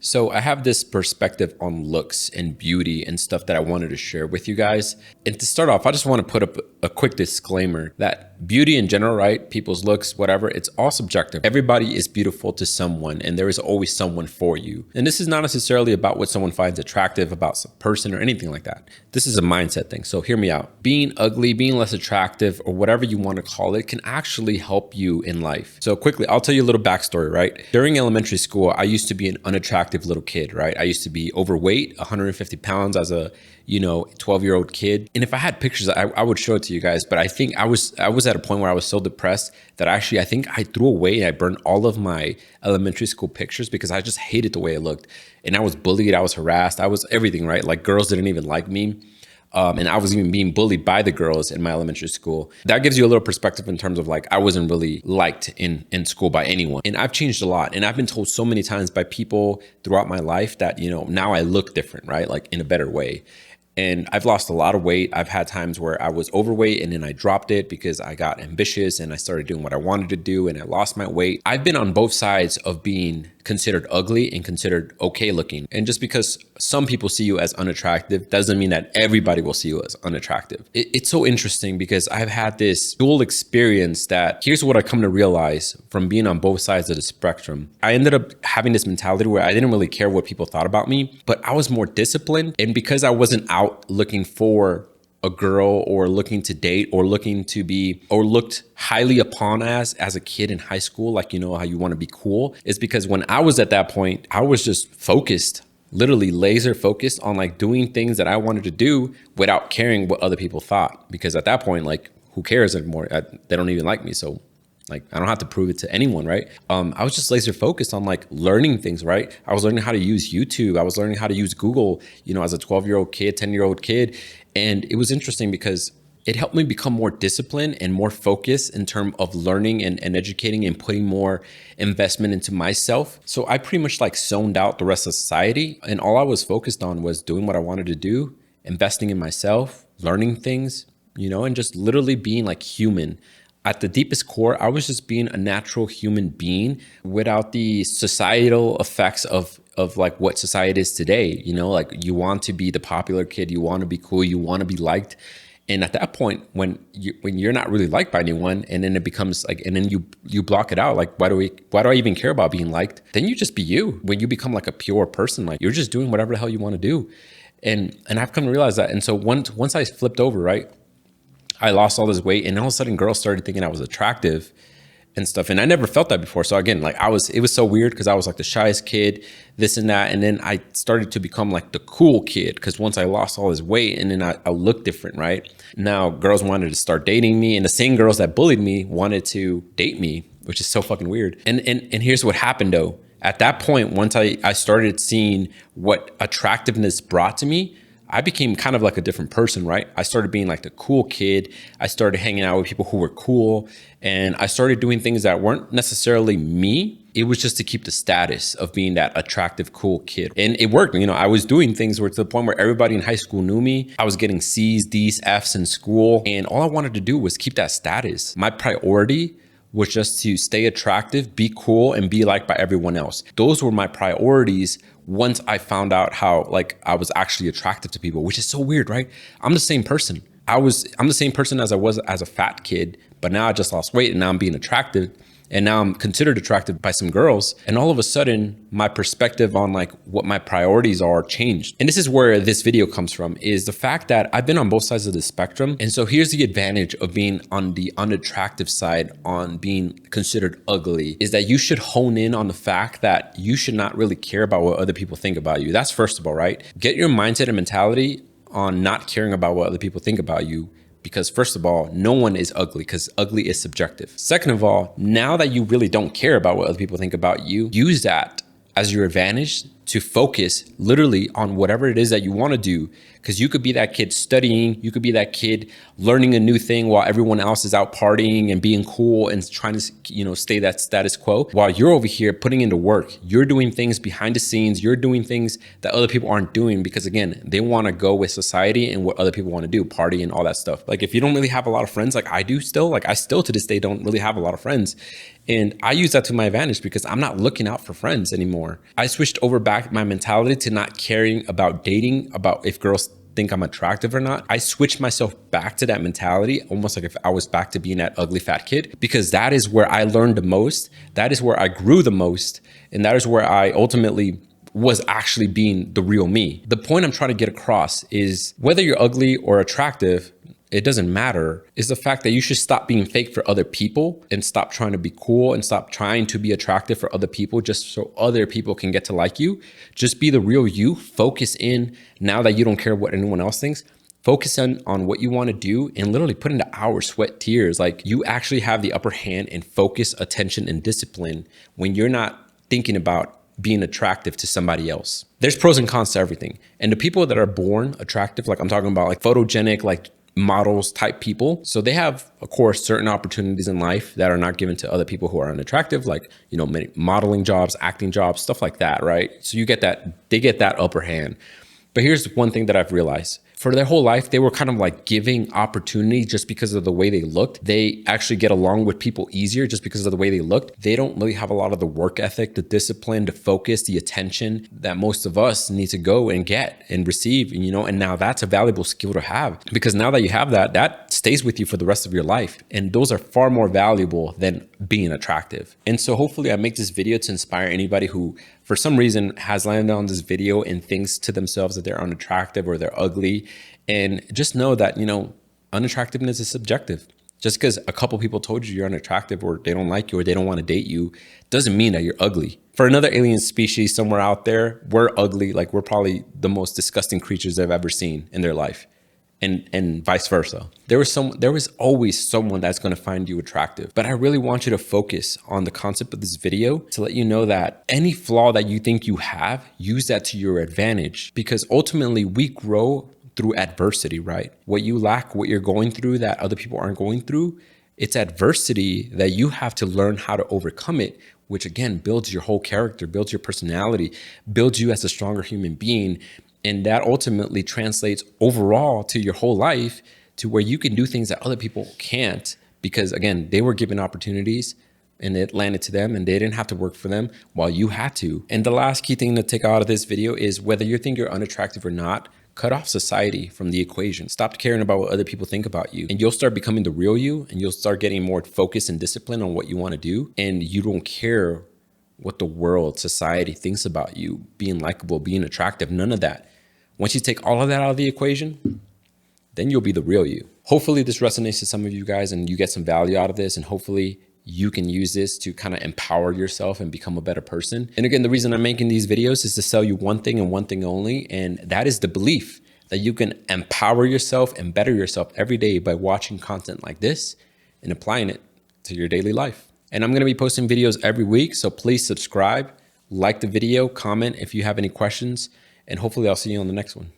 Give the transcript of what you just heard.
So I have this perspective on looks and beauty and stuff that I wanted to share with you guys. And to start off, I just want to put up a quick disclaimer that beauty in general, right? People's looks, whatever, it's all subjective. Everybody is beautiful to someone, and there is always someone for you. And this is not necessarily about what someone finds attractive about some person or anything like that. This is a mindset thing. So hear me out. Being ugly, being less attractive, or whatever you want to call it, can actually help you in life. So quickly, I'll tell you a little backstory, right? During elementary school, I used to be an unattractive little kid, right? I used to be overweight, 150 pounds as a 12-year-old kid. And if I had pictures, I would show it to you guys. But I think I was at a point where I was so depressed that I think I threw away, I burned all of my elementary school pictures because I just hated the way it looked. And I was bullied, I was harassed, I was everything, right? Like girls didn't even like me. And I was even being bullied by the girls in my elementary school. That gives you a little perspective in terms of like, I wasn't really liked in school by anyone. And I've changed a lot. And I've been told so many times by people throughout my life that, now I look different, right? Like in a better way. And I've lost a lot of weight. I've had times where I was overweight and then I dropped it because I got ambitious and I started doing what I wanted to do and I lost my weight. I've been on both sides of being considered ugly and considered okay looking. And just because some people see you as unattractive doesn't mean that everybody will see you as unattractive. It's so interesting because I've had this dual experience that here's what I come to realize from being on both sides of the spectrum. I ended up having this mentality where I didn't really care what people thought about me, but I was more disciplined. And because I wasn't out looking for a girl or looking to date or looking to be or looked highly upon as a kid in high school, like how you want to be cool, is because when I was at that point, I was just focused, literally laser focused on like doing things that I wanted to do without caring what other people thought. Because at that point, like, who cares anymore? They don't even like me. So like, I don't have to prove it to anyone, right? I was just laser focused on like learning things, right? I was learning how to use YouTube. I was learning how to use Google, as a 12-year-old kid, 10-year-old kid. And it was interesting because it helped me become more disciplined and more focused in terms of learning and educating and putting more investment into myself. So I pretty much like zoned out the rest of society. And all I was focused on was doing what I wanted to do, investing in myself, learning things, and just literally being like human. At the deepest core, I was just being a natural human being without the societal effects of like what society is today. Like you want to be the popular kid, you want to be cool, you want to be liked. And at that point, when you're not really liked by anyone, and then it becomes like, and then you block it out. Like, why do I even care about being liked? Then you just be you. When you become like a pure person, like you're just doing whatever the hell you want to do. And I've come to realize that. And so once I flipped over, right, I lost all this weight, and all of a sudden girls started thinking I was attractive and stuff. And I never felt that before. So again, like it was so weird because I was like the shyest kid, this and that. And then I started to become like the cool kid because once I lost all this weight, and then I looked different, right? Now girls wanted to start dating me, and the same girls that bullied me wanted to date me, which is so fucking weird. And here's what happened though. At that point, once I started seeing what attractiveness brought to me, I became kind of like a different person, right? I started being like the cool kid. I started hanging out with people who were cool, and I started doing things that weren't necessarily me. It was just to keep the status of being that attractive, cool kid. And it worked. I was doing things where to the point where everybody in high school knew me. I was getting C's, D's, F's in school. And all I wanted to do was keep that status. My priority was just to stay attractive, be cool, and be liked by everyone else. Those were my priorities once I found out how like I was actually attractive to people, which is so weird, right? I'm the same person. I'm the same person as I was as a fat kid, but now I just lost weight and now I'm being attractive. And now I'm considered attractive by some girls. And all of a sudden, my perspective on like what my priorities are changed. And this is where this video comes from, is the fact that I've been on both sides of the spectrum. And so here's the advantage of being on the unattractive side, on being considered ugly, is that you should hone in on the fact that you should not really care about what other people think about you. That's first of all, right? Get your mindset and mentality on not caring about what other people think about you. Because first of all, no one is ugly, because ugly is subjective. Second of all, now that you really don't care about what other people think about you, use that as your advantage to focus literally on whatever it is that you want to do. Because you could be that kid studying, you could be that kid learning a new thing while everyone else is out partying and being cool and trying to, stay that status quo. While you're over here putting into work, you're doing things behind the scenes, you're doing things that other people aren't doing because again, they want to go with society and what other people want to do, party and all that stuff. Like if you don't really have a lot of friends, like I do still, like I still to this day don't really have a lot of friends. And I use that to my advantage because I'm not looking out for friends anymore. I switched over back back my mentality to not caring about dating, about if girls think I'm attractive or not. I switched myself back to that mentality, almost like if I was back to being that ugly fat kid, because that is where I learned the most. That is where I grew the most. And that is where I ultimately was actually being the real me. The point I'm trying to get across is whether you're ugly or attractive, it doesn't matter, is the fact that you should stop being fake for other people and stop trying to be cool and stop trying to be attractive for other people just so other people can get to like you. Just be the real you. Focus in, now that you don't care what anyone else thinks, focus on what you want to do and literally put in the hours, sweat, tears. Like, you actually have the upper hand in focus, attention, and discipline when you're not thinking about being attractive to somebody else. There's pros and cons to everything. And the people that are born attractive, like I'm talking about like photogenic, like models type people. So they have, of course, certain opportunities in life that are not given to other people who are unattractive, like, you know, many modeling jobs, acting jobs, stuff like that, right? So you get that, they get that upper hand. But here's one thing that I've realized. For their whole life, they were kind of like giving opportunity just because of the way they looked. They actually get along with people easier just because of the way they looked. They don't really have a lot of the work ethic, the discipline, the focus, the attention that most of us need to go and get and receive, you know, and now that's a valuable skill to have, because now that you have that, that stays with you for the rest of your life. And those are far more valuable than being attractive. And so hopefully I make this video to inspire anybody who for some reason has landed on this video and thinks to themselves that they're unattractive or they're ugly. And just know that, you know, unattractiveness is subjective. Just because a couple people told you you're unattractive or they don't like you or they don't want to date you doesn't mean that you're ugly. For another alien species somewhere out there, we're ugly. Like, we're probably the most disgusting creatures they've ever seen in their life. And vice versa. There was always someone that's going to find you attractive. But I really want you to focus on the concept of this video to let you know that any flaw that you think you have, use that to your advantage, because ultimately we grow through adversity, right? What you lack, what you're going through that other people aren't going through, it's adversity that you have to learn how to overcome it, which again builds your whole character, builds your personality, builds you as a stronger human being. And that ultimately translates overall to your whole life, to where you can do things that other people can't, because again, they were given opportunities and it landed to them and they didn't have to work for them while you had to. And the last key thing to take out of this video is whether you think you're unattractive or not, cut off society from the equation. Stop caring about what other people think about you, and you'll start becoming the real you, and you'll start getting more focus and discipline on what you want to do. And you don't care what the world, society thinks about you, being likable, being attractive, none of that. Once you take all of that out of the equation, then you'll be the real you. Hopefully this resonates to some of you guys and you get some value out of this, and hopefully you can use this to kind of empower yourself and become a better person. And again, the reason I'm making these videos is to sell you one thing and one thing only, and that is the belief that you can empower yourself and better yourself every day by watching content like this and applying it to your daily life. And I'm going to be posting videos every week, so please subscribe, like the video, comment if you have any questions, and hopefully I'll see you on the next one.